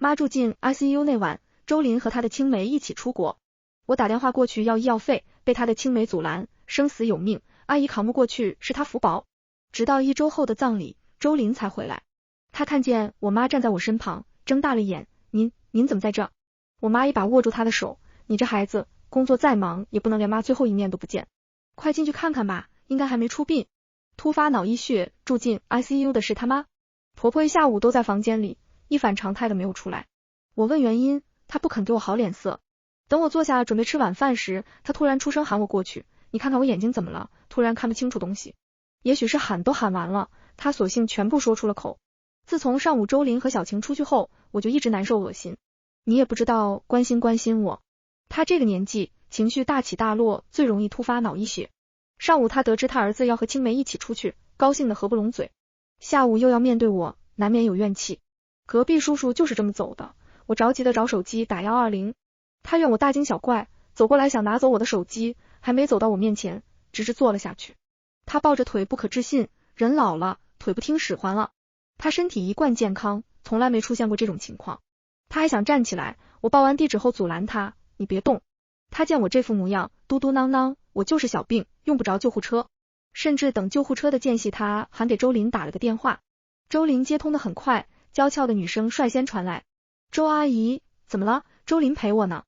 妈住进 ICU 那晚，周林和她的青梅一起出国。我打电话过去要医药费，被她的青梅阻拦，生死有命，阿姨扛不过去，是她福薄。直到1周后的葬礼，周林才回来。她看见我妈站在我身旁，睁大了眼，您怎么在这？我妈一把握住她的手，你这孩子，工作再忙也不能连妈最后一面都不见。快进去看看吧，应该还没出殡。突发脑溢血住进 ICU 的是他妈。婆婆一下午都在房间里，一反常态的没有出来。我问原因，她不肯给我好脸色。等我坐下准备吃晚饭时，她突然出声喊我过去，你看看我眼睛怎么了？突然看不清楚东西。也许是喊都喊完了，她索性全部说出了口。自从上午周林和小晴出去后，我就一直难受恶心。你也不知道关心我。她这个年纪，情绪大起大落，最容易突发脑溢血。上午她得知她儿子要和青梅一起出去，高兴得合不拢嘴。下午又要面对我，难免有怨气。隔壁叔叔就是这么走的，我着急的找手机打120，他怨我大惊小怪，走过来想拿走我的手机，还没走到我面前，直直坐了下去。他抱着腿不可置信，人老了，腿不听使唤了。他身体一贯健康，从来没出现过这种情况。他还想站起来，我报完地址后阻拦他，你别动。他见我这副模样，嘟嘟囔囔，我就是小病，用不着救护车。甚至等救护车的间隙，他还给周林打了个电话。周林接通的很快，娇俏的女声率先传来，周阿姨，怎么了？周林陪我呢。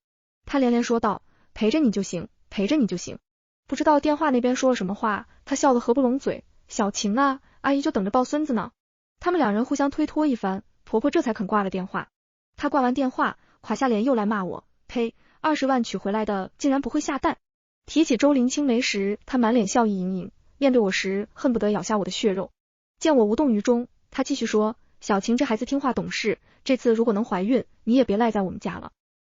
他连连说道，陪着你就行，陪着你就行。不知道电话那边说了什么话，他笑得合不拢嘴，小晴啊，阿姨就等着抱孙子呢。他们两人互相推脱一番，婆婆这才肯挂了电话。她挂完电话，垮下脸又来骂我，呸，20万取回来的竟然不会下蛋。提起周林青梅时，她满脸笑意盈盈，面对我时恨不得咬下我的血肉。见我无动于衷，她继续说，小晴这孩子听话懂事，这次如果能怀孕，你也别赖在我们家了，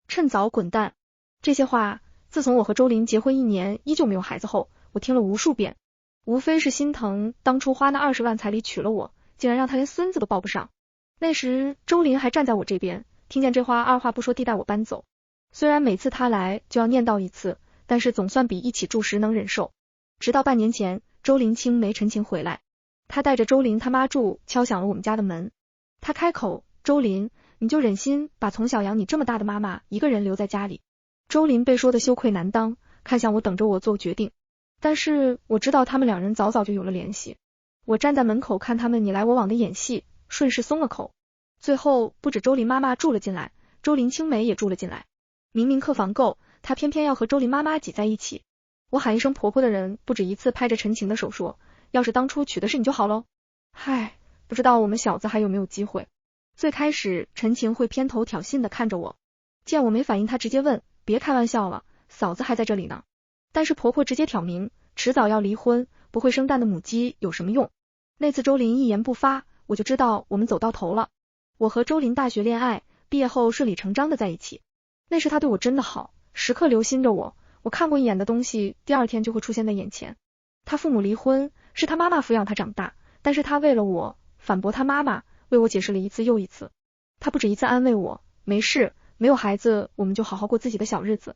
趁早滚蛋。这些话自从我和周林结婚1年依旧没有孩子后，我听了无数遍，无非是心疼当初花那20万彩礼娶了我，竟然让他连孙子都抱不上。那时周林还站在我这边，听见这话二话不说地带我搬走。虽然每次他来就要念叨一次，但是总算比一起住时能忍受。直到半年前，周林青梅陈情回来，他带着周林他妈住，敲响了我们家的门。他开口，周林，你就忍心把从小养你这么大的妈妈一个人留在家里？周林被说的羞愧难当，看向我等着我做决定。但是我知道他们两人早早就有了联系。我站在门口看他们你来我往的演戏，顺势松了口。最后不止周林妈妈住了进来，周林青梅也住了进来。明明客房够，她偏偏要和周林妈妈挤在一起。我喊一声婆婆的人不止一次拍着陈晴的手说，要是当初娶的是你就好喽。嗨，不知道我们小子还有没有机会。最开始陈晴会偏头挑衅的看着我，见我没反应，她直接问，别开玩笑了，嫂子还在这里呢。但是婆婆直接挑明，迟早要离婚，不会生蛋的母鸡有什么用。那次周林一言不发，我就知道我们走到头了。我和周林大学恋爱，毕业后顺理成章的在一起。那时他对我真的好，时刻留心着我，我看过一眼的东西，第二天就会出现在眼前。他父母离婚，是他妈妈抚养他长大，但是他为了我反驳他妈妈，为我解释了一次又一次。他不止一次安慰我，没事，没有孩子，我们就好好过自己的小日子。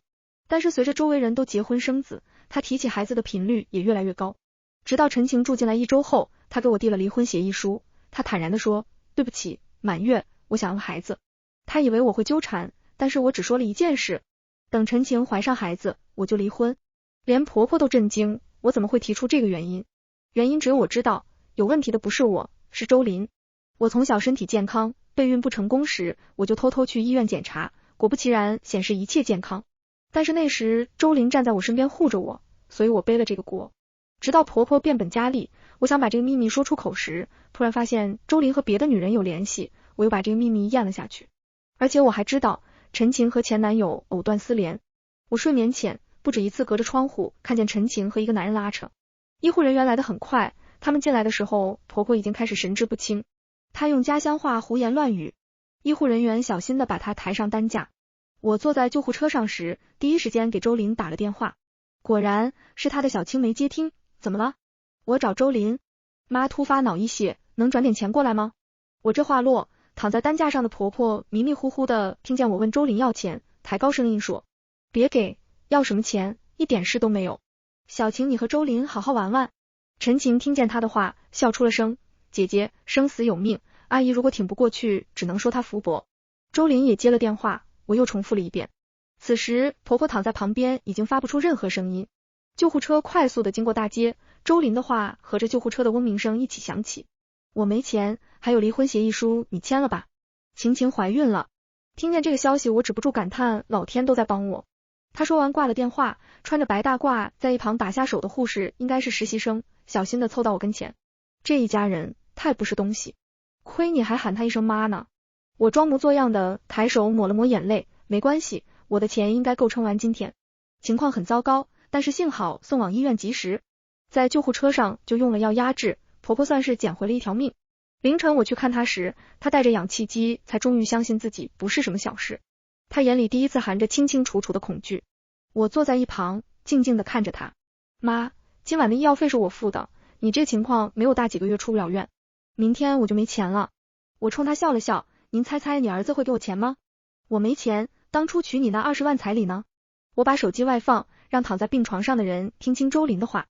但是随着周围人都结婚生子，他提起孩子的频率也越来越高。直到陈晴住进来1周后，他给我递了离婚协议书，他坦然地说，对不起，满月，我想要孩子。他以为我会纠缠，但是我只说了一件事，等陈晴怀上孩子，我就离婚。连婆婆都震惊，我怎么会提出这个原因？原因只有我知道，有问题的不是我，是周林。我从小身体健康，备孕不成功时，我就偷偷去医院检查，果不其然显示一切健康。但是那时周林站在我身边护着我，所以我背了这个锅。直到婆婆变本加厉，我想把这个秘密说出口时，突然发现周林和别的女人有联系，我又把这个秘密咽了下去。而且我还知道陈晴和前男友藕断丝连。我睡眠前不止一次隔着窗户看见陈晴和一个男人拉扯。医护人员来得很快，他们进来的时候，婆婆已经开始神志不清。她用家乡话胡言乱语，医护人员小心地把她抬上担架。我坐在救护车上时，第一时间给周林打了电话，果然是他的小青梅接听。怎么了？我找周林。妈突发脑溢血，能转点钱过来吗？我这话落，躺在担架上的婆婆迷迷糊糊的听见我问周林要钱，抬高声音说，别给，要什么钱，一点事都没有。小晴你和周林好好玩玩。陈晴听见他的话，笑出了声，姐姐，生死有命，阿姨如果挺不过去，只能说她福薄。周林也接了电话，我又重复了一遍。此时婆婆躺在旁边，已经发不出任何声音。救护车快速的经过大街，周林的话和着救护车的嗡鸣声一起响起。我没钱，还有离婚协议书，你签了吧。晴晴怀孕了。听见这个消息，我止不住感叹，老天都在帮我。他说完挂了电话，穿着白大褂在一旁打下手的护士应该是实习生，小心的凑到我跟前。这一家人太不是东西，亏你还喊他一声妈呢。我装模作样的抬手抹了抹眼泪，没关系，我的钱应该够撑完今天。情况很糟糕，但是幸好送往医院及时，在救护车上就用了药压制，婆婆算是捡回了一条命。凌晨我去看她时，她带着氧气机，才终于相信自己不是什么小事。她眼里第一次含着清清楚楚的恐惧。我坐在一旁，静静的看着她。妈，今晚的医药费是我付的，你这情况没有大几个月出不了院，明天我就没钱了。我冲她笑了笑，您猜猜你儿子会给我钱吗？我没钱，当初娶你那20万彩礼呢？我把手机外放，让躺在病床上的人听清周林的话。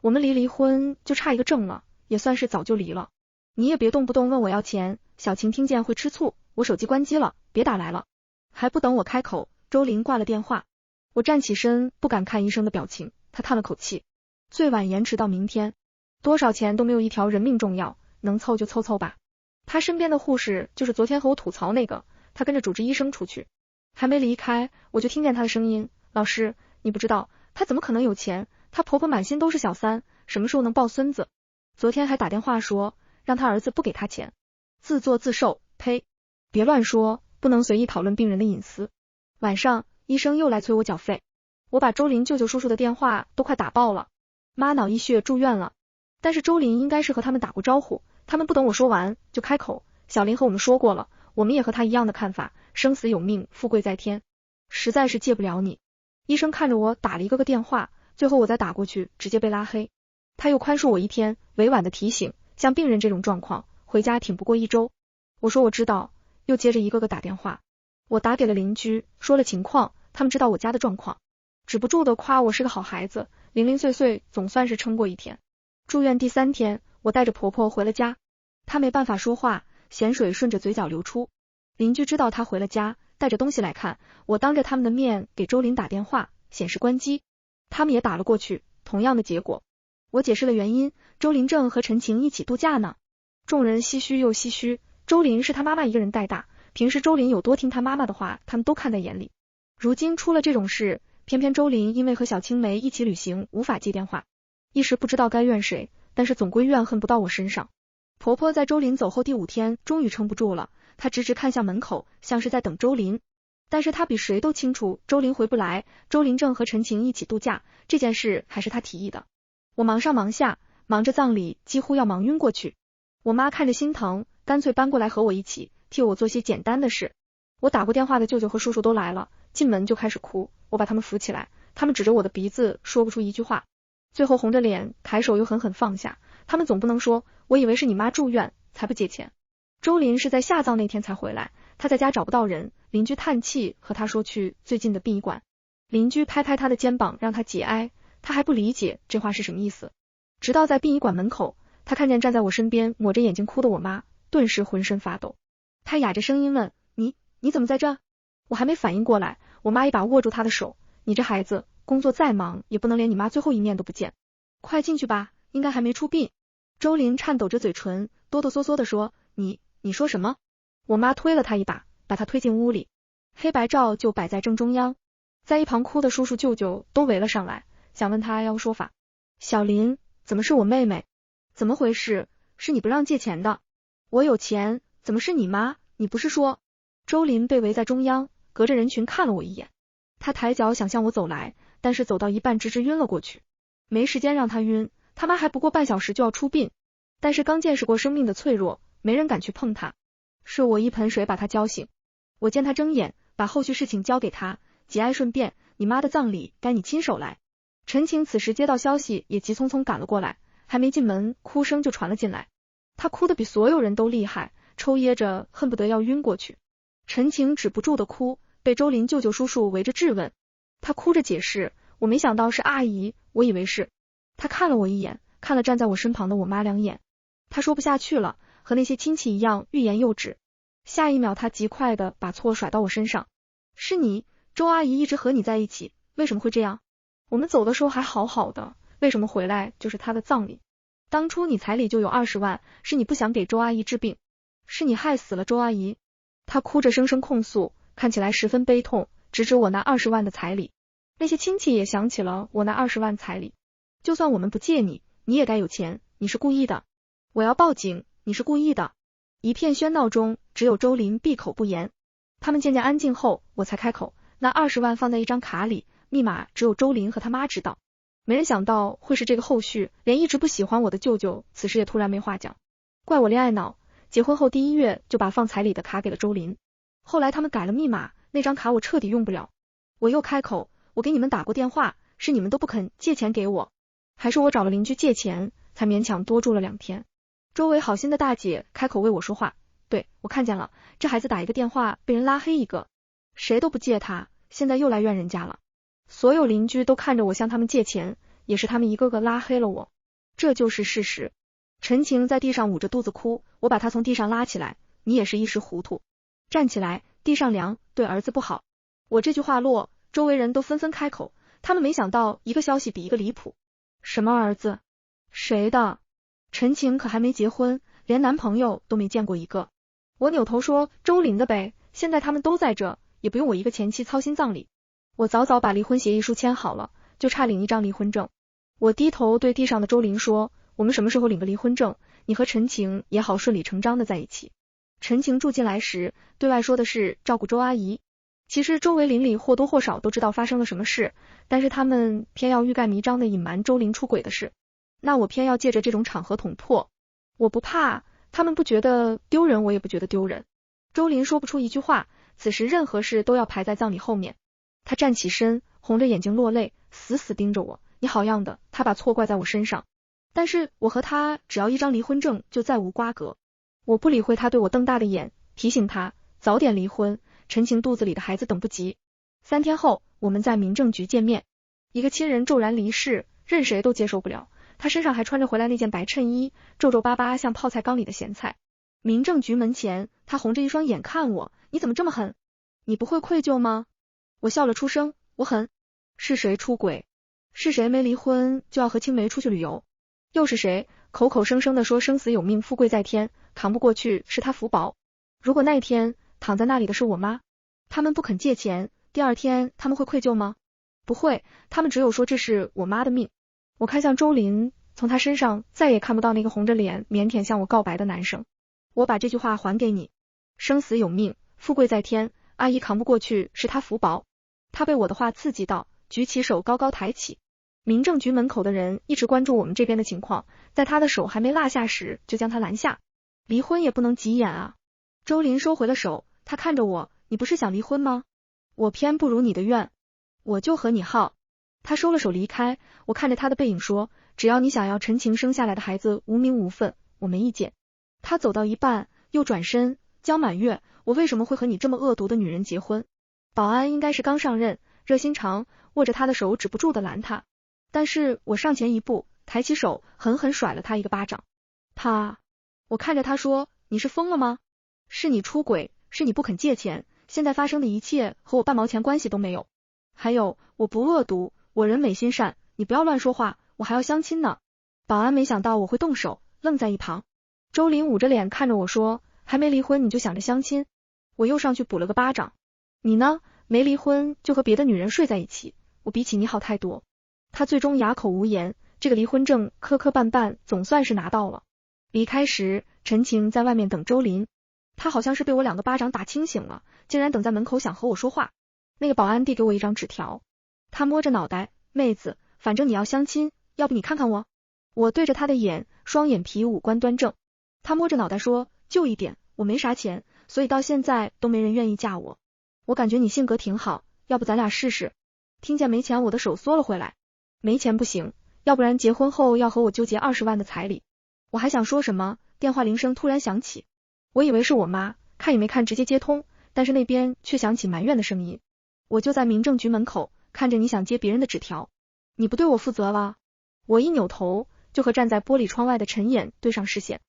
我们离婚就差一个证了，也算是早就离了。你也别动不动问我要钱，小晴听见会吃醋。我手机关机了，别打来了。还不等我开口，周林挂了电话。我站起身，不敢看医生的表情，他叹了口气。最晚延迟到明天，多少钱都没有一条人命重要，能凑就凑凑吧。他身边的护士就是昨天和我吐槽那个，他跟着主治医生出去。还没离开，我就听见他的声音，老师，你不知道，他怎么可能有钱？他婆婆满心都是小三，什么时候能抱孙子？昨天还打电话说让他儿子不给他钱，自作自受，呸！别乱说，不能随意讨论病人的隐私。晚上，医生又来催我缴费，我把周林舅舅叔叔的电话都快打爆了。妈脑溢血住院了，但是周林应该是和他们打过招呼，他们不等我说完就开口，小林和我们说过了，我们也和他一样的看法，生死有命，富贵在天，实在是借不了你。医生看着我打了一个个电话，最后我再打过去，直接被拉黑。他又宽恕我一天，委婉的提醒，像病人这种状况，回家挺不过1周。我说我知道，又接着一个个打电话。我打给了邻居，说了情况，他们知道我家的状况，止不住的夸我是个好孩子，零零碎碎总算是撑过一天。住院第3天，我带着婆婆回了家，她没办法说话，咸水顺着嘴角流出。邻居知道她回了家，带着东西来看，我当着他们的面给周林打电话，显示关机，他们也打了过去，同样的结果。我解释了原因，周林正和陈晴一起度假呢。众人唏嘘又唏嘘，周林是他妈妈一个人带大，平时周林有多听他妈妈的话，他们都看在眼里。如今出了这种事，偏偏周林因为和小青梅一起旅行，无法接电话，一时不知道该怨谁，但是总归怨恨不到我身上。婆婆在周林走后第5天，终于撑不住了，她直直看向门口，像是在等周林。但是她比谁都清楚，周林回不来，周林正和陈晴一起度假，这件事还是她提议的。我忙上忙下，忙着葬礼，几乎要忙晕过去。我妈看着心疼，干脆搬过来和我一起，替我做些简单的事。我打过电话的舅舅和叔叔都来了，进门就开始哭，我把他们扶起来，他们指着我的鼻子说不出一句话，最后红着脸抬手又狠狠放下。他们总不能说我以为是你妈住院才不借钱。周林是在下葬那天才回来，他在家找不到人，邻居叹气和他说去最近的殡仪馆。邻居拍拍他的肩膀让他节哀，他还不理解这话是什么意思。直到在殡仪馆门口，他看见站在我身边抹着眼睛哭的我妈，顿时浑身发抖。他哑着声音问，你怎么在这？我还没反应过来，我妈一把握住他的手，你这孩子工作再忙也不能连你妈最后一面都不见，快进去吧，应该还没出殡。周林颤抖着嘴唇，哆哆嗦嗦地说，你说什么？我妈推了他一把，把他推进屋里，黑白照就摆在正中央，在一旁哭的叔叔舅舅都围了上来，想问他要说法。小林，怎么是我妹妹？怎么回事？是你不让借钱的。我有钱，怎么是你妈？你不是说……周林被围在中央，隔着人群看了我一眼，他抬脚想向我走来，但是走到一半直直晕了过去。没时间让他晕，他妈还不过半小时就要出殡，但是刚见识过生命的脆弱，没人敢去碰他。是我一盆水把他浇醒。我见他睁眼，把后续事情交给他，节哀顺变，你妈的葬礼该你亲手来。陈晴此时接到消息也急匆匆赶了过来，还没进门，哭声就传了进来。她哭得比所有人都厉害，抽噎着恨不得要晕过去。陈晴止不住的哭，被周林舅舅叔叔围着质问。她哭着解释，我没想到是阿姨，我以为是。她看了我一眼，看了站在我身旁的我妈2眼。她说不下去了，和那些亲戚一样欲言又止。下一秒他极快地把错甩到我身上。是你，周阿姨一直和你在一起，为什么会这样？我们走的时候还好好的，为什么回来就是她的葬礼？当初你彩礼就有20万，是你不想给周阿姨治病，是你害死了周阿姨。她哭着声声控诉，看起来十分悲痛，直指我那20万的彩礼。那些亲戚也想起了我那20万彩礼，就算我们不借你，你也该有钱，你是故意的。我要报警，你是故意的。一片喧闹中，只有周林闭口不言。他们渐渐安静后，我才开口，那20万放在一张卡里，密码只有周林和他妈知道。没人想到会是这个后续，连一直不喜欢我的舅舅此时也突然没话讲。怪我恋爱脑，结婚后第1月就把放彩礼的卡给了周林。后来他们改了密码，那张卡我彻底用不了。我又开口，我给你们打过电话，是你们都不肯借钱给我，还是我找了邻居借钱，才勉强多住了2天。周围好心的大姐开口为我说话，对，我看见了，这孩子打一个电话被人拉黑一个，谁都不借他，现在又来怨人家了。所有邻居都看着我向他们借钱，也是他们一个个拉黑了我，这就是事实。陈晴在地上捂着肚子哭，我把她从地上拉起来，你也是一时糊涂，站起来，地上凉，对儿子不好。我这句话落，周围人都纷纷开口，他们没想到一个消息比一个离谱。什么儿子？谁的？陈晴可还没结婚，连男朋友都没见过一个。我扭头说，周林的呗，现在他们都在这，也不用我一个前妻操心葬礼。我早早把离婚协议书签好了，就差领一张离婚证。我低头对地上的周林说，我们什么时候领个离婚证，你和陈晴也好顺理成章的在一起。陈晴住进来时，对外说的是照顾周阿姨，其实周围邻里或多或少都知道发生了什么事，但是他们偏要欲盖弥彰的隐瞒周林出轨的事，那我偏要借着这种场合捅破。我不怕，他们不觉得丢人，我也不觉得丢人。周林说不出一句话，此时任何事都要排在葬礼后面。他站起身，红着眼睛落泪，死死盯着我，你好样的，他把错怪在我身上。但是我和他只要一张离婚证，就再无瓜葛。我不理会他对我瞪大的眼，提醒他早点离婚，陈晴肚子里的孩子等不及。3天后，我们在民政局见面。一个亲人骤然离世，任谁都接受不了，他身上还穿着回来那件白衬衣，皱皱巴巴像泡菜缸里的咸菜。民政局门前，他红着一双眼看我，你怎么这么狠？你不会愧疚吗？我笑了出声，我狠。是谁出轨？是谁没离婚就要和青梅出去旅游？又是谁口口声声的说生死有命，富贵在天，扛不过去是他福薄？如果那天躺在那里的是我妈，他们不肯借钱，第2天他们会愧疚吗？不会，他们只有说这是我妈的命。我看向周林，从他身上再也看不到那个红着脸腼腆向我告白的男生。我把这句话还给你，生死有命，富贵在天，阿姨扛不过去是他福薄。他被我的话刺激到，举起手高高抬起。民政局门口的人一直关注我们这边的情况，在他的手还没落下时就将他拦下。离婚也不能急眼啊。周林收回了手，他看着我，你不是想离婚吗？我偏不如你的愿，我就和你耗。他收了手离开，我看着他的背影说，只要你想要陈晴生下来的孩子无名无分，我没意见。他走到一半又转身，江满月，我为什么会和你这么恶毒的女人结婚？保安应该是刚上任，热心肠，握着他的手止不住的拦他，但是我上前一步，抬起手狠狠甩了他一个巴掌。啪！我看着他说，你是疯了吗？是你出轨，是你不肯借钱，现在发生的一切和我半毛钱关系都没有。还有，我不恶毒，我人美心善，你不要乱说话，我还要相亲呢。保安没想到我会动手，愣在一旁。周林捂着脸看着我说，还没离婚你就想着相亲？我又上去补了个巴掌。你呢？没离婚就和别的女人睡在一起，我比起你好太多。他最终哑口无言，这个离婚证磕磕绊绊总算是拿到了。离开时，陈晴在外面等周林，他好像是被我2个巴掌打清醒了，竟然等在门口想和我说话。那个保安递给我一张纸条，他摸着脑袋，妹子，反正你要相亲，要不你看看我。我对着他的眼，双眼皮五官端正。他摸着脑袋说，就一点，我没啥钱，所以到现在都没人愿意嫁我。我感觉你性格挺好，要不咱俩试试？听见没钱，我的手缩了回来。没钱不行，要不然结婚后要和我纠结20万的彩礼。我还想说什么，电话铃声突然响起，我以为是我妈，看也没看直接接通，但是那边却响起埋怨的声音。我就在民政局门口，看着你想接别人的纸条，你不对我负责了。我一扭头，就和站在玻璃窗外的陈衍对上视线。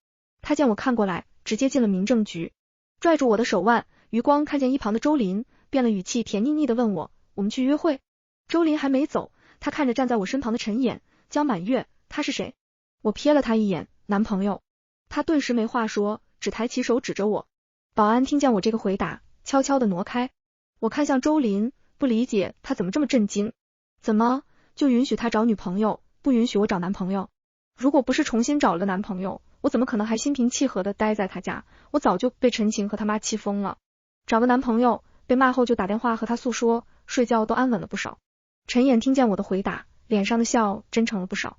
他见我看过来，直接进了民政局。拽住我的手腕，余光看见一旁的周林，变了语气甜腻腻的问我，我们去约会？周林还没走，他看着站在我身旁的陈琰，江满月，他是谁？我瞥了他一眼，男朋友。他顿时没话说，只抬起手指着我。保安听见我这个回答，悄悄的挪开。我看向周林，不理解他怎么这么震惊。怎么就允许他找女朋友，不允许我找男朋友？如果不是重新找了个男朋友，我怎么可能还心平气和的待在他家？我早就被陈晴和他妈气疯了。找个男朋友，被骂后就打电话和他诉说，睡觉都安稳了不少。陈琰听见我的回答，脸上的笑真诚了不少。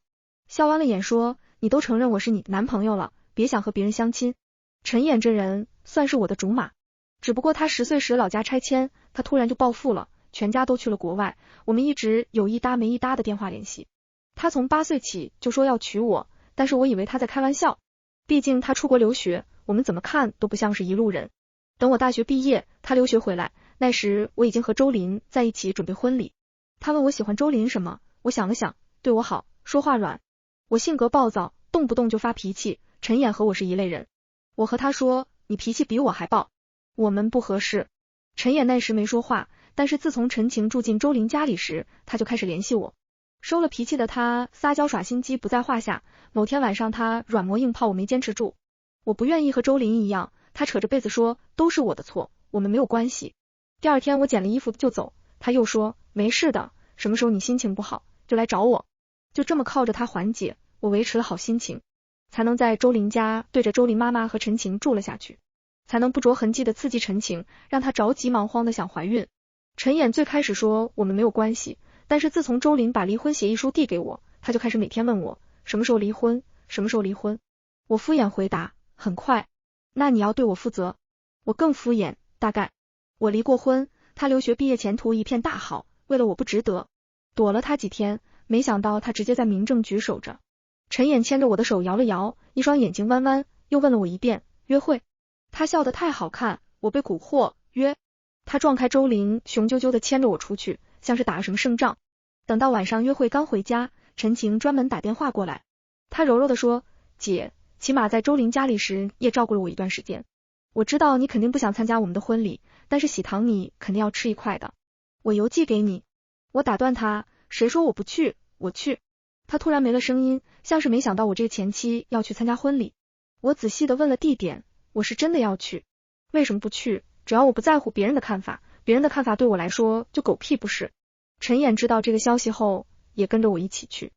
笑弯了眼说，你都承认我是你男朋友了，别想和别人相亲。陈琰这人算是我的竹马，只不过他10岁时老家拆迁，他突然就暴富了，全家都去了国外，我们一直有一搭没一搭的电话联系。他从8岁起就说要娶我，但是我以为他在开玩笑，毕竟他出国留学，我们怎么看都不像是一路人。等我大学毕业，他留学回来，那时我已经和周林在一起准备婚礼。他问我喜欢周林什么，我想了想，对我好，说话软。我性格暴躁，动不动就发脾气，陈琰和我是一类人。我和他说，你脾气比我还暴，我们不合适。陈琰那时没说话，但是自从陈晴住进周林家里时，他就开始联系我。收了脾气的他撒娇耍心机不在话下，某天晚上他软磨硬泡，我没坚持住。我不愿意和周林一样，他扯着被子说都是我的错，我们没有关系。第二天我捡了衣服就走，他又说没事的，什么时候你心情不好就来找我。就这么靠着他缓解，我维持了好心情，才能在周林家对着周林妈妈和陈晴住了下去，才能不着痕迹的刺激陈晴，让她着急忙慌的想怀孕。陈琰最开始说我们没有关系，但是自从周林把离婚协议书递给我，他就开始每天问我什么时候离婚，什么时候离婚。我敷衍回答很快。那你要对我负责。我更敷衍，大概。我离过婚，他留学毕业前途一片大好，为了我不值得，躲了他几天，没想到他直接在民政局守着。陈琰牵着我的手摇了摇，一双眼睛弯弯，又问了我一遍，约会。他笑得太好看，我被蛊惑，约。他撞开周林，雄赳赳的牵着我出去，像是打了什么胜仗。等到晚上约会刚回家，陈晴专门打电话过来，他柔柔的说，姐，起码在周林家里时也照顾了我一段时间。我知道你肯定不想参加我们的婚礼，但是喜糖你肯定要吃一块的，我邮寄给你。我打断他，谁说我不去，我去。他突然没了声音，像是没想到我这个前妻要去参加婚礼。我仔细的问了地点，我是真的要去。为什么不去？只要我不在乎别人的看法，别人的看法对我来说就狗屁不是。陈琰知道这个消息后，也跟着我一起去。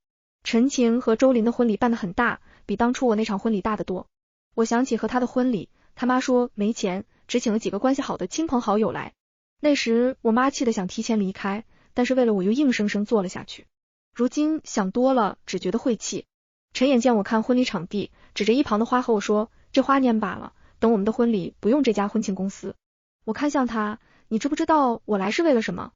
陈晴和周林的婚礼办得很大，比当初我那场婚礼大得多。我想起和他的婚礼，他妈说没钱，只请了几个关系好的亲朋好友来。那时我妈气得想提前离开，但是为了我又硬生生做了下去。如今想多了，只觉得晦气。陈琰见我看婚礼场地，指着一旁的花和我说，这花蔫罢了，等我们的婚礼不用这家婚庆公司。我看向他，你知不知道我来是为了什么？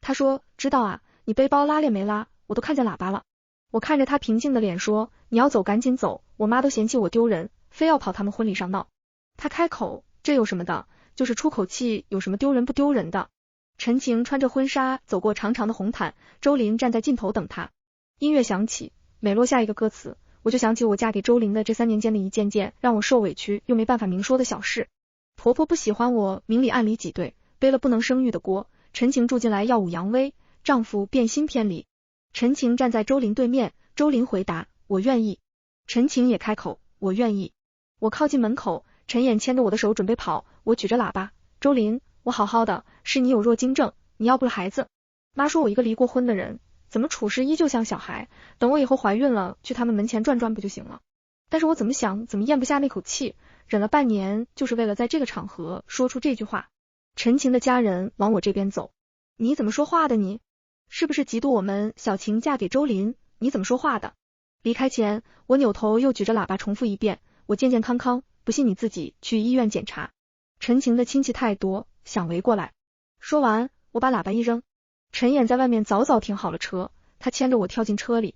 他说，知道啊，你背包拉链没拉，我都看见喇叭了。我看着他平静的脸说，你要走赶紧走，我妈都嫌弃我丢人，非要跑他们婚礼上闹。他开口，这有什么的，就是出口气，有什么丢人不丢人的。陈晴穿着婚纱走过长长的红毯，周林站在尽头等她。音乐响起，每落下一个歌词，我就想起我嫁给周林的这3年间的一件件让我受委屈又没办法明说的小事。婆婆不喜欢我，明里暗里挤兑，背了不能生育的锅。陈晴住进来耀武扬威，丈夫变心偏离。陈晴站在周林对面，周林回答，我愿意。陈晴也开口，我愿意。我靠近门口，陈琰牵着我的手准备跑，我举着喇叭，周林，我好好的，是你有弱精症，你要不了孩子。妈说我一个离过婚的人，怎么处事依旧像小孩，等我以后怀孕了，去他们门前转转不就行了。但是我怎么想怎么咽不下那口气，忍了半年，就是为了在这个场合说出这句话。陈晴的家人往我这边走，你怎么说话的你？是不是嫉妒我们小晴嫁给周林？你怎么说话的？离开前，我扭头又举着喇叭重复一遍，我健健康康，不信你自己去医院检查。陈晴的亲戚太多，想围过来。说完，我把喇叭一扔。陈琰在外面早早停好了车，他牵着我跳进车里，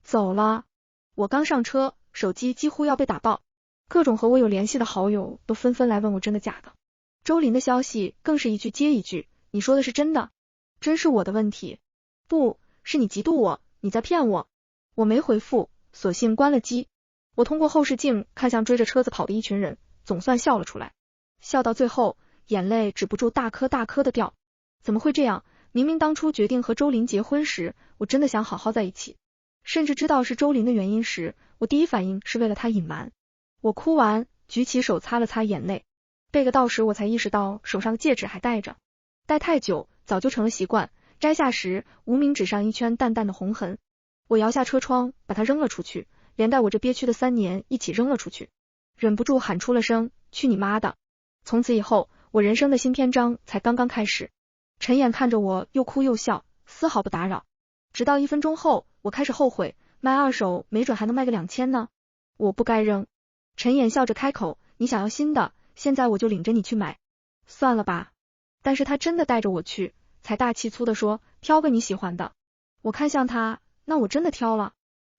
走了。我刚上车，手机几乎要被打爆，各种和我有联系的好友都纷纷来问我真的假的。周林的消息更是一句接一句，你说的是真的？真是我的问题？不是你嫉妒我，你在骗我。我没回复，索性关了机。我通过后视镜看向追着车子跑的一群人，总算笑了出来。笑到最后，眼泪止不住大颗大颗的掉。怎么会这样？明明当初决定和周林结婚时，我真的想好好在一起，甚至知道是周林的原因时，我第一反应是为了他隐瞒。我哭完，举起手擦了擦眼泪，背个道时我才意识到手上的戒指还戴着，戴太久早就成了习惯，摘下时无名指上一圈淡淡的红痕。我摇下车窗，把它扔了出去，连带我这憋屈的3年一起扔了出去，忍不住喊出了声去你妈的。从此以后，我人生的新篇章才刚刚开始。陈眼看着我又哭又笑，丝毫不打扰。直到1分钟后，我开始后悔，卖二手没准还能卖个2000呢。我不该扔。陈眼笑着开口，你想要新的，现在我就领着你去买。算了吧。但是他真的带着我去，财大气粗的说，挑个你喜欢的。我看向他，那我真的挑了。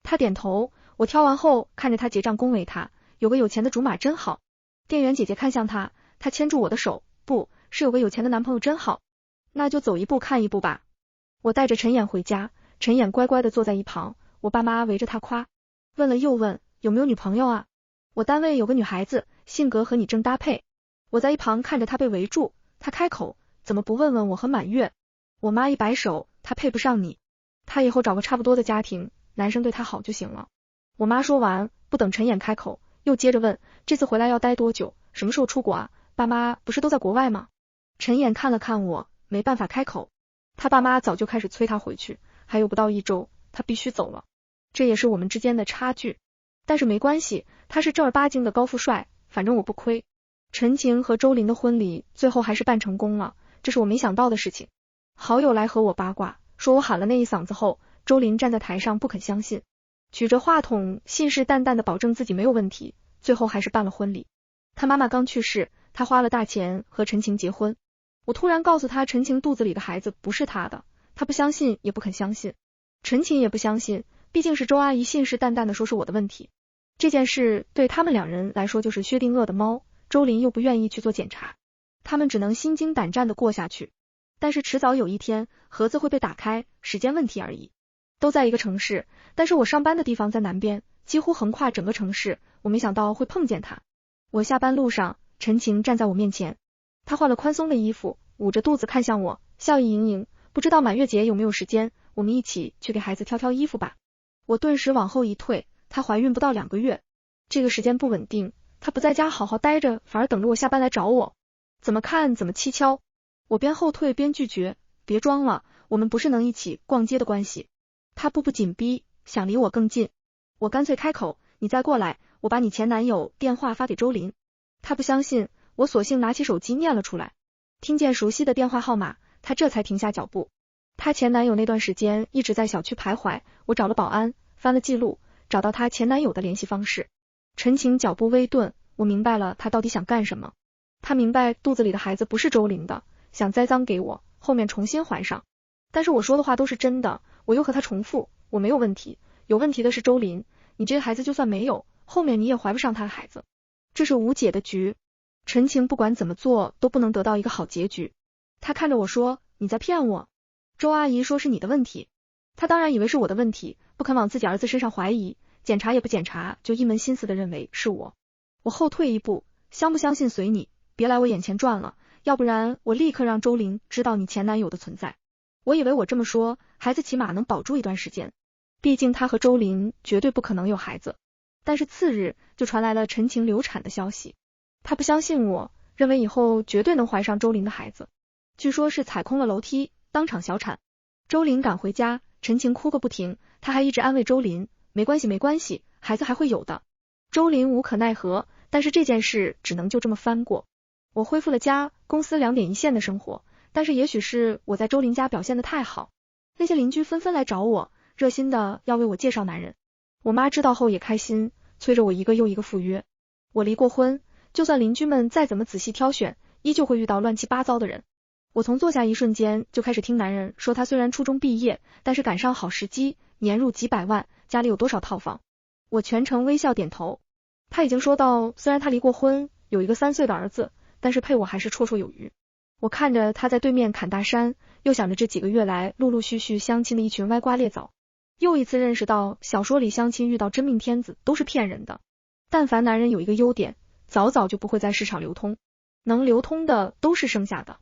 他点头，我挑完后看着他结账恭维他，有个有钱的竹马真好。店员姐姐看向他，他牵住我的手，不是有个有钱的男朋友真好。那就走一步看一步吧。我带着陈眼回家，陈眼乖乖的坐在一旁，我爸妈围着他夸，问了又问，有没有女朋友啊？我单位有个女孩子，性格和你正搭配。我在一旁看着他被围住，他开口，怎么不问问我和满月？我妈一摆手，他配不上你，他以后找个差不多的家庭，男生对他好就行了。我妈说完，不等陈眼开口，又接着问，这次回来要待多久？什么时候出国啊？爸妈不是都在国外吗？陈眼看了看我，没办法开口。他爸妈早就开始催他回去，还有不到1周，他必须走了。这也是我们之间的差距。但是没关系，他是正儿八经的高富帅，反正我不亏。陈晴和周林的婚礼最后还是办成功了，这是我没想到的事情。好友来和我八卦，说我喊了那一嗓子后，周林站在台上不肯相信，举着话筒信誓旦旦的保证自己没有问题，最后还是办了婚礼。他妈妈刚去世，他花了大钱和陈晴结婚。我突然告诉他陈晴肚子里的孩子不是他的，他不相信也不肯相信，陈晴也不相信，毕竟是周阿姨信誓旦旦的说是我的问题。这件事对他们2人来说就是薛定谔的猫，周林又不愿意去做检查，他们只能心惊胆战的过下去。但是迟早有一天，盒子会被打开，时间问题而已。都在一个城市，但是我上班的地方在南边，几乎横跨整个城市，我没想到会碰见他。我下班路上，陈晴站在我面前，她换了宽松的衣服，捂着肚子看向我，笑意盈盈，不知道满月节有没有时间，我们一起去给孩子挑挑衣服吧。我顿时往后一退，她怀孕不到2个月，这个时间不稳定，她不在家好好待着，反而等着我下班来找我，怎么看怎么蹊跷。我边后退边拒绝，别装了，我们不是能一起逛街的关系。她步步紧逼，想离我更近，我干脆开口，你再过来，我把你前男友电话发给周林。她不相信，我索性拿起手机念了出来，听见熟悉的电话号码，她这才停下脚步。她前男友那段时间一直在小区徘徊，我找了保安，翻了记录，找到她前男友的联系方式。陈晴脚步微顿，我明白了她到底想干什么。她明白肚子里的孩子不是周林的，想栽赃给我，后面重新怀上。但是我说的话都是真的，我又和她重复，我没有问题，有问题的是周林，你这个孩子就算没有，后面你也怀不上他的孩子。这是无解的局，陈晴不管怎么做都不能得到一个好结局。她看着我说，你在骗我。周阿姨说是你的问题，她当然以为是我的问题，不肯往自己儿子身上怀疑，检查也不检查，就一门心思的认为是我。我后退一步，相不相信随你，别来我眼前转了，要不然我立刻让周林知道你前男友的存在。我以为我这么说，孩子起码能保住一段时间，毕竟他和周林绝对不可能有孩子。但是次日就传来了陈晴流产的消息，他不相信我，认为以后绝对能怀上周林的孩子，据说是踩空了楼梯，当场小产。周林赶回家，陈晴哭个不停，他还一直安慰周林，没关系没关系，孩子还会有的。周林无可奈何，但是这件事只能就这么翻过。我恢复了家，公司2点一线的生活，但是也许是我在周林家表现得太好，那些邻居纷纷来找我，热心的要为我介绍男人。我妈知道后也开心，催着我一个又一个赴约。我离过婚，就算邻居们再怎么仔细挑选，依旧会遇到乱七八糟的人。我从坐下一瞬间就开始听男人说他虽然初中毕业，但是赶上好时机，年入几百万，家里有多少套房。我全程微笑点头。他已经说到，虽然他离过婚，有一个3岁的儿子，但是配我还是绰绰有余。我看着他在对面砍大山，又想着这几个月来陆陆续续相亲的一群歪瓜裂枣，又一次认识到小说里相亲遇到真命天子都是骗人的。但凡男人有一个优点，早早就不会在市场流通。能流通的都是剩下的。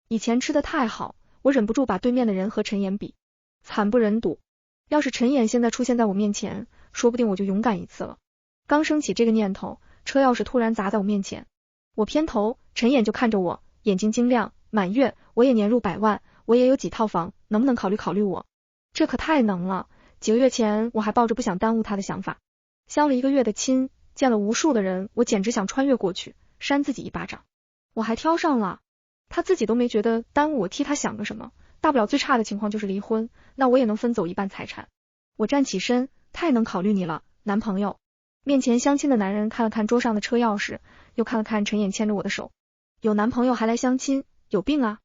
以前吃的太好，我忍不住把对面的人和陈岩比，惨不忍睹。要是陈岩现在出现在我面前，说不定我就勇敢一次了。刚升起这个念头，车钥匙突然砸在我面前，我偏头，陈岩就看着我，眼睛晶亮，满月，我也年入100万，我也有几套房，能不能考虑考虑我？这可太能了，几个月前我还抱着不想耽误他的想法，相了1个月的亲，见了无数的人，我简直想穿越过去，扇自己一巴掌。我还挑上了，他自己都没觉得耽误我替他想个什么，大不了最差的情况就是离婚，那我也能分走一半财产。我站起身，太能考虑你了，男朋友。面前相亲的男人看了看桌上的车钥匙，又看了看陈岩牵着我的手，有男朋友还来相亲，有病啊！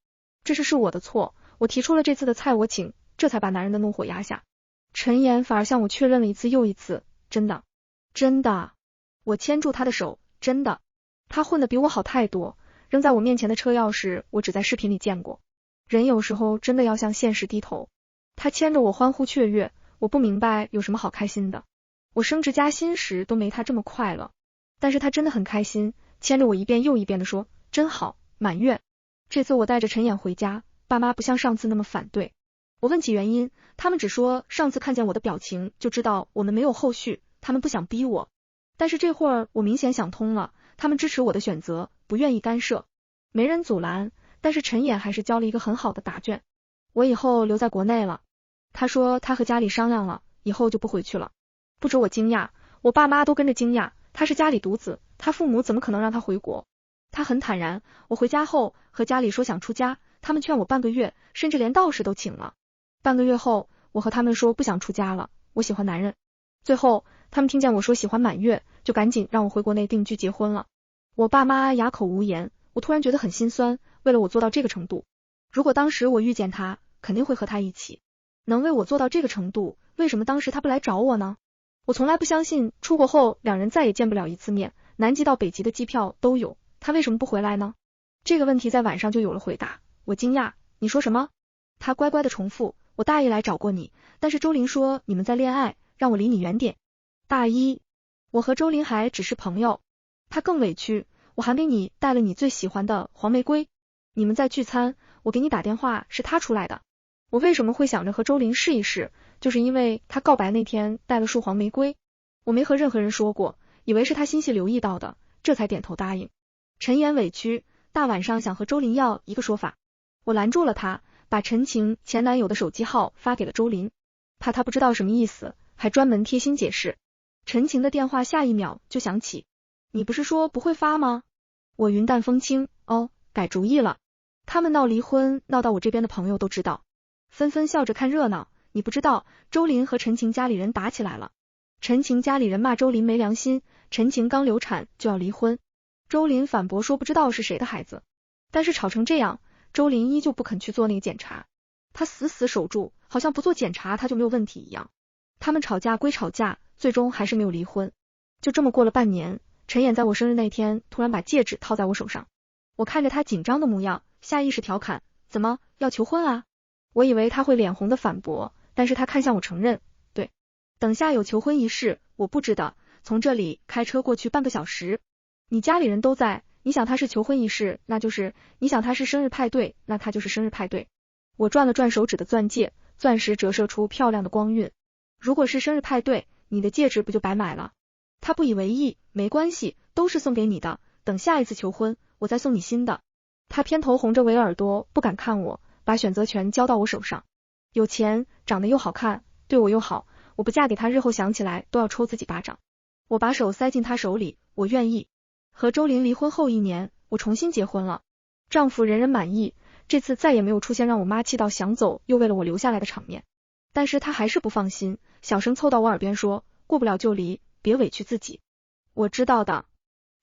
这是我的错，我提出了这次的菜我请，这才把男人的怒火压下。陈岩反而向我确认了一次又一次，真的，真的。我牵住他的手，真的。他混得比我好太多，扔在我面前的车钥匙我只在视频里见过。人有时候真的要向现实低头。他牵着我欢呼雀跃，我不明白有什么好开心的。我升职加薪时都没他这么快乐，但是他真的很开心，牵着我一遍又一遍地说，真好，满月。这次我带着陈岩回家，爸妈不像上次那么反对。我问起原因，他们只说上次看见我的表情就知道我们没有后续，他们不想逼我。但是这会儿我明显想通了，他们支持我的选择，不愿意干涉。没人阻拦，但是陈岩还是交了一个很好的答卷。我以后留在国内了。他说他和家里商量了，以后就不回去了。不止我惊讶，我爸妈都跟着惊讶，他是家里独子，他父母怎么可能让他回国？他很坦然，我回家后和家里说想出家，他们劝我半个月，甚至连道士都请了。半个月后，我和他们说不想出家了，我喜欢男人。最后，他们听见我说喜欢满月，就赶紧让我回国内定居结婚了。我爸妈哑口无言，我突然觉得很心酸，为了我做到这个程度，如果当时我遇见他，肯定会和他一起。能为我做到这个程度，为什么当时他不来找我呢？我从来不相信出国后两人再也见不了一次面，南极到北极的机票都有，他为什么不回来呢？这个问题在晚上就有了回答。我惊讶，你说什么？他乖乖的重复，我大一来找过你，但是周林说你们在恋爱，让我离你远点。大一，我和周林还只是朋友。他更委屈，我还给你带了你最喜欢的黄玫瑰。你们在聚餐，我给你打电话是他出来的。我为什么会想着和周林试一试，就是因为他告白那天带了束黄玫瑰。我没和任何人说过，以为是他心细留意到的，这才点头答应。陈岩委屈，大晚上想和周林要一个说法。我拦住了他，把陈晴前男友的手机号发给了周林，怕他不知道什么意思，还专门贴心解释。陈晴的电话下一秒就响起，你不是说不会发吗？我云淡风轻，哦，改主意了。他们闹离婚，闹到我这边的朋友都知道，纷纷笑着看热闹。你不知道，周林和陈晴家里人打起来了。陈晴家里人骂周林没良心，陈晴刚流产就要离婚。周林反驳说不知道是谁的孩子，但是吵成这样，周林依旧不肯去做那个检查，他死死守住，好像不做检查他就没有问题一样。他们吵架归吵架，最终还是没有离婚。就这么过了半年，陈岩在我生日那天突然把戒指套在我手上，我看着他紧张的模样，下意识调侃，怎么要求婚啊？我以为他会脸红的反驳，但是他看向我承认，对，等下有求婚仪式，我布置的，从这里开车过去半个小时，你家里人都在，你想他是求婚仪式，那就是，你想他是生日派对，那他就是生日派对。我转了转手指的钻戒，钻石折射出漂亮的光晕。如果是生日派对，你的戒指不就白买了？他不以为意，没关系，都是送给你的，等下一次求婚，我再送你新的。他偏头红着围耳朵，不敢看我，把选择权交到我手上。有钱，长得又好看，对我又好，我不嫁给他，日后想起来都要抽自己巴掌。我把手塞进他手里，我愿意。和周林离婚后1年，我重新结婚了，丈夫人人满意，这次再也没有出现让我妈气到想走又为了我留下来的场面。但是他还是不放心，小声凑到我耳边说，过不了就离，别委屈自己。我知道的。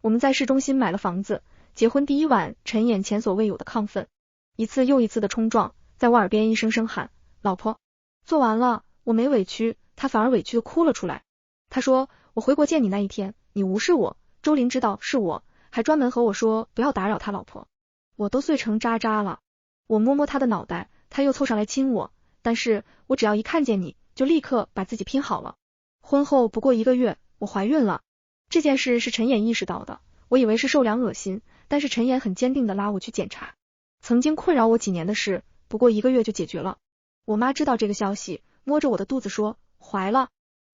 我们在市中心买了房子，结婚第1晚，陈岩前所未有的亢奋，一次又一次的冲撞，在我耳边一声声喊，老婆。做完了，我没委屈，他反而委屈的哭了出来。他说，我回国见你那一天，你无视我，周林知道是我，还专门和我说不要打扰他老婆。我都碎成渣渣了。我摸摸他的脑袋，他又凑上来亲我，但是我只要一看见你，就立刻把自己拼好了。婚后不过1个月，我怀孕了。这件事是陈岩意识到的，我以为是受凉恶心，但是陈岩很坚定地拉我去检查。曾经困扰我几年的事，不过1个月就解决了。我妈知道这个消息，摸着我的肚子说，怀了。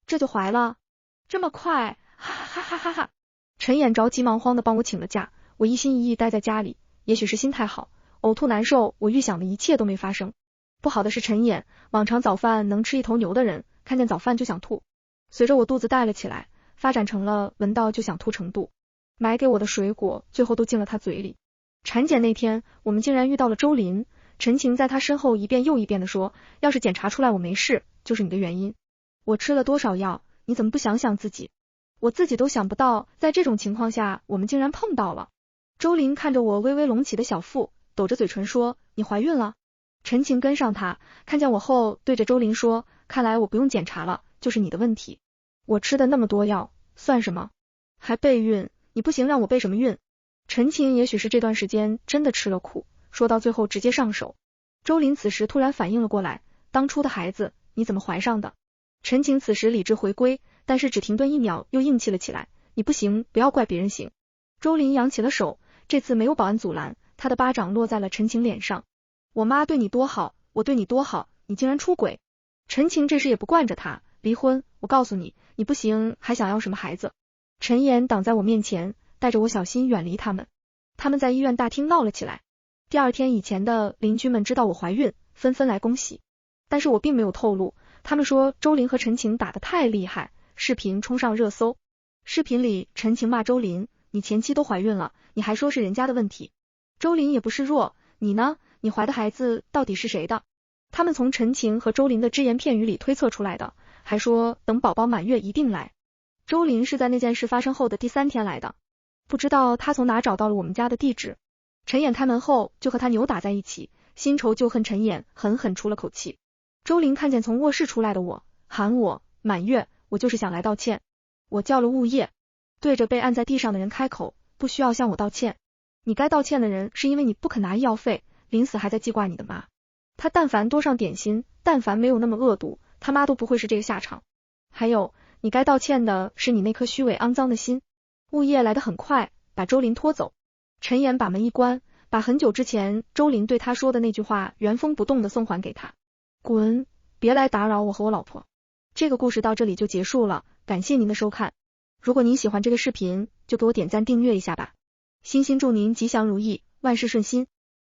这就怀了？这么快？哈哈哈哈哈！陈岩着急忙慌地帮我请了假，我一心一意待在家里，也许是心态好，呕吐难受，我预想的一切都没发生。不好的是陈岩，往常早饭能吃一头牛的人，看见早饭就想吐。随着我肚子带了起来，发展成了闻到就想吐程度。买给我的水果最后都进了他嘴里。产检那天，我们竟然遇到了周林，陈晴在他身后一遍又一遍地说，要是检查出来我没事，就是你的原因。我吃了多少药，你怎么不想想自己？我自己都想不到，在这种情况下，我们竟然碰到了。周林看着我微微隆起的小腹，抖着嘴唇说，你怀孕了？陈晴跟上他，看见我后对着周林说，看来我不用检查了，就是你的问题。我吃的那么多药，算什么？还备孕，你不行让我备什么孕？陈晴也许是这段时间真的吃了苦，说到最后直接上手。周林此时突然反应了过来，当初的孩子你怎么怀上的？陈晴此时理智回归，但是只停顿1秒又硬气了起来，你不行，不要怪别人行。周林扬起了手，这次没有保安阻拦，他的巴掌落在了陈晴脸上。我妈对你多好，我对你多好，你竟然出轨。陈晴这时也不惯着他，离婚，我告诉你，你不行还想要什么孩子？陈岩挡在我面前，带着我小心远离他们。他们在医院大厅闹了起来。第二天以前的邻居们知道我怀孕，纷纷来恭喜，但是我并没有透露。他们说周林和陈晴打得太厉害，视频冲上热搜。视频里陈晴骂周林，你前妻都怀孕了，你还说是人家的问题。周林也不示弱，你呢？你怀的孩子到底是谁的？他们从陈晴和周林的只言片语里推测出来的，还说等宝宝满月一定来。周林是在那件事发生后的第3天来的，不知道他从哪找到了我们家的地址。陈衍开门后就和他扭打在一起，新仇旧恨陈衍狠狠出了口气。周林看见从卧室出来的我，喊我满月，我就是想来道歉。我叫了物业，对着被按在地上的人开口，不需要向我道歉，你该道歉的人是因为你不肯拿医药费，临死还在记挂你的妈。他但凡多上点心，但凡没有那么恶毒，他妈都不会是这个下场。还有，你该道歉的是你那颗虚伪肮脏的心。物业来得很快，把周林拖走。陈岩把门一关，把很久之前周林对他说的那句话原封不动的送还给他。滚，别来打扰我和我老婆。这个故事到这里就结束了，感谢您的收看。如果您喜欢这个视频，就给我点赞订阅一下吧。衷心祝您吉祥如意，万事顺心。